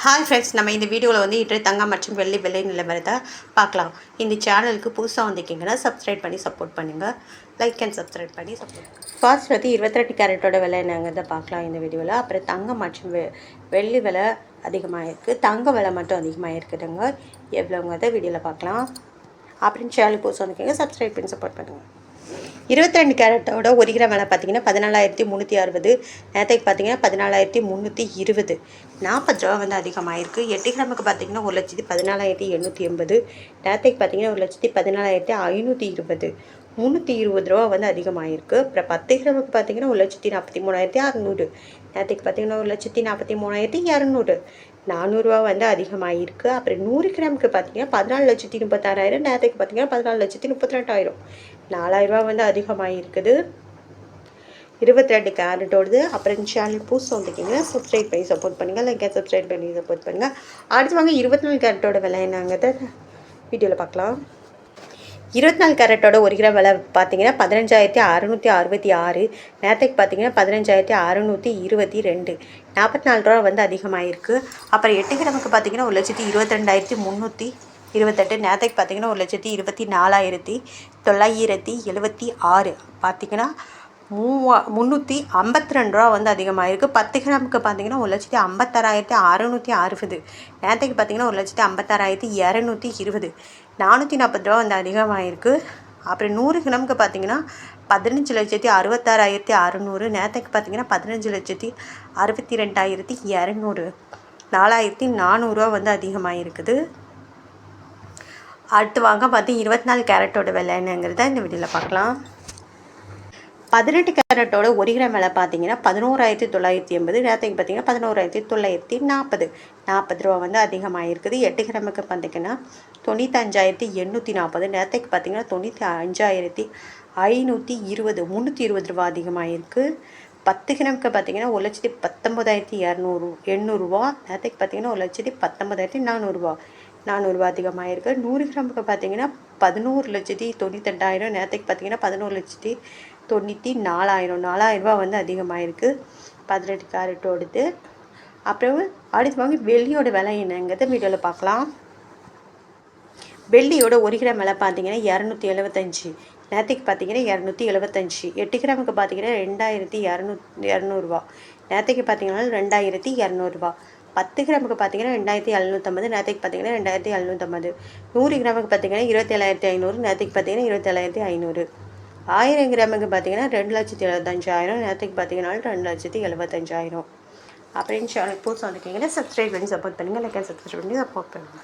Hi friends, நம்ம இந்த வீடியோவில் வந்து இன்றைய தங்கம் மற்றும் வெள்ளி விலை நிலவரத்தை பார்க்கலாம். இந்த சேனலுக்கு புதுசாக வந்திருக்கீங்கன்னா சப்ஸ்கிரைப் பண்ணி சப்போர்ட் பண்ணுங்கள். லைக் அண்ட் சப்ஸ்கிரைப் பண்ணி சப்போர்ட் ஃபர்ஸ்ட் வந்து 22 கேரட்டோட விலை என்னங்கிறத பார்க்கலாம் இந்த வீடியோவில். அப்புறம் தங்கம் மற்றும் வெள்ளி விலை அதிகமாக இருக்குது, தங்க விலை மட்டும் அதிகமாக இருக்குதுங்க. எவ்வளோங்கிறத வீடியோவில் பார்க்கலாம். அப்படின்னு சேனலுக்கு புதுசாக வந்திருக்கீங்க சப்ஸ்கிரைப் பண்ணி சப்போர்ட் பண்ணுங்கள். 22 கேரட்டோட 1 கிராம் விலை பார்த்தீங்கன்னா 14,360. நேற்றுக்கு பார்த்தீங்கன்னா 14,320. 40 ரூபா வந்து அதிகமாகிருக்கு. 8 கிராமுக்கு பார்த்தீங்கன்னா 1,14,880. நேற்றுக்கு பார்த்தீங்கன்னா 1,14,520. 320 ரூபா வந்து அதிகமாகிருக்கு. அப்புறம் 10 கிராமுக்கு பார்த்தீங்கன்னா 1,43,600. நேற்றுக்கு பார்த்தீங்கன்னா 1,43,200. 400 வந்து அதிகமாகிருக்கு. அப்புறம் 100 கிராமுக்கு பார்த்தீங்கன்னா 14,36,000. நேற்றுக்கு பார்த்தீங்கன்னா 14,32,000. 4,000 வந்து அதிகமாகிருக்குது. 22 கேரட்டோடுது. அப்புறம் சேனல் புதுசாக வந்துருக்கீங்க சப்ஸ்கிரைப் பண்ணி சப்போர்ட் பண்ணுங்கள். லைக் சப்ஸ்கிரைப் பண்ணி சப்போர்ட் பண்ணுங்கள். அடுத்து வாங்க 24 கேரட்டோட விலை என்னங்கிறத வீடியோவில் பார்க்கலாம். 24 கேரட்டோட 1 கிராம் விலை பார்த்தீங்கன்னா 15,666. நேற்றுக்கு பார்த்தீங்கன்னா 15,622. 44 ரூபா வந்து அதிகமாகிருக்கு. அப்புறம் 8 கிராமுக்கு பார்த்தீங்கன்னா 1,22,328. நேற்றுக்கு பார்த்தீங்கன்னா 1,24,976. பார்த்தீங்கன்னா 352 ரூபா வந்து அதிகமாகிருக்கு. 10 கிராமுக்கு பார்த்தீங்கன்னா 1,56,660. நேற்றுக்கு பார்த்தீங்கன்னா 1,56,220. 440 ரூபா வந்து அதிகமாகிருக்கு. அப்புறம் 100 கிராமுக்கு பார்த்தீங்கன்னா 15,66,600. நேற்றுக்கு பார்த்தீங்கன்னா 15,62,200. 4,400 வந்து அதிகமாகிருக்குது. அடுத்து வாங்க பார்த்து 24 கேரட்டோட விலை என்னங்கிறத இந்த வீடியோவில் பார்க்கலாம். 18 கேரட்டோட 1 கிராம் விலை பார்த்தீங்கன்னா 11,980. நேற்றுக்கு பார்த்தீங்கன்னா 11,940. 40 ரூபா வந்து அதிகமாகிருக்குது. 8 கிராமுக்கு பார்த்தீங்கன்னா 95,840. நேற்றுக்கு பார்த்தீங்கன்னா 95,520. 320 ரூபா அதிகமாகிருக்கு. 10 கிராமுக்கு பார்த்தீங்கன்னா 1,19,800. நேற்றுக்கு பார்த்தீங்கன்னா 1,19,400. 400 அதிகமாகிருக்கு. 100 கிராமுக்கு பார்த்தீங்கன்னா 11,92,000. நேற்றுக்கு பார்த்தீங்கன்னா 11,94,000. 4,000 ரூபா வந்து அதிகமாகிருக்கு 18 கேரட்டோடுது. அப்புறம் அடுத்து வாங்க வெள்ளியோட விலை என்னங்கிறத வீடியோவில் பார்க்கலாம். வெள்ளியோட 1 கிராம் விலை பார்த்தீங்கன்னா 275. நேற்றுக்கு பார்த்தீங்கன்னா 275. 8 கிராமுக்கு பார்த்தீங்கன்னா 2,200. நேற்றுக்கு பார்த்தீங்கன்னா 2,200. 10 கிராமுக்கு பார்த்தீங்கன்னா 2,750. நேற்றுக்கு பார்த்தீங்கன்னா 2,750. 100 கிராமுக்கு பார்த்தீங்கன்னா 27,500. நேற்றுக்கு பார்த்தீங்கன்னா 27,500. 1000 கிராமுக்கு பார்த்தீங்கன்னா 2,75,000. நேற்றுக்கு பார்த்தீங்கன்னா 2,75,000. அப்படின்னு சேனல் புதுசாக வந்துருக்கீங்கன்னா சப்ஸ்கிரைப் பண்ணி சப்போர்ட் பண்ணுங்கள். லைக் சப்ஸ்கிரைப் பண்ணி சப்போர்ட் பண்ணுங்கள்.